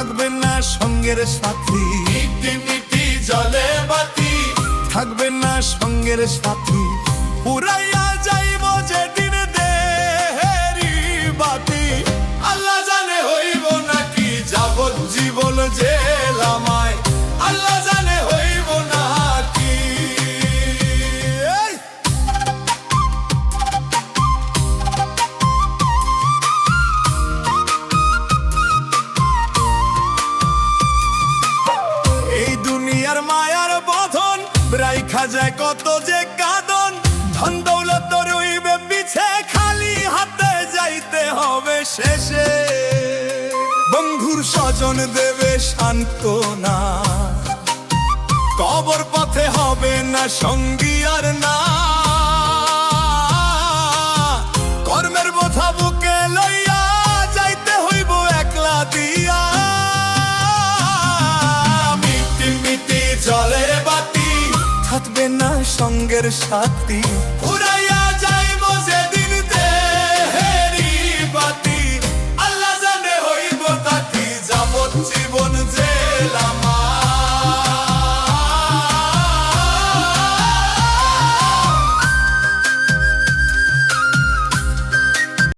থাকবে না সঙ্গের সাথী, মিটি মিটি জলে বাতি, থাকবে না সঙ্গের সাথী, পুরাইয়া যাইব যেদিন দেহেরি বাতি। আল্লাহ জানে হইব নাকি যাবজ্জীবন জেল আমায়, আল্লাহ জানে হইব নাকি। এই দুনিয়ার মায়ার বধন, রাইখা যায় কত যে কাঁদন, ধন দৌলত রইবে পিছে, খালি হাতে যাইতে হবে শেষে। বন্ধুর স্বজন দেবে সান্ত্বনা, কবর পথে হবে না সঙ্গী আর না, কর্মের বোঝা বুকে লইয়া যাইতে হইব একলা দিয়া। মিটি মিটি জলে বাতি, থাকবে না সঙ্গের সাথী, পুরা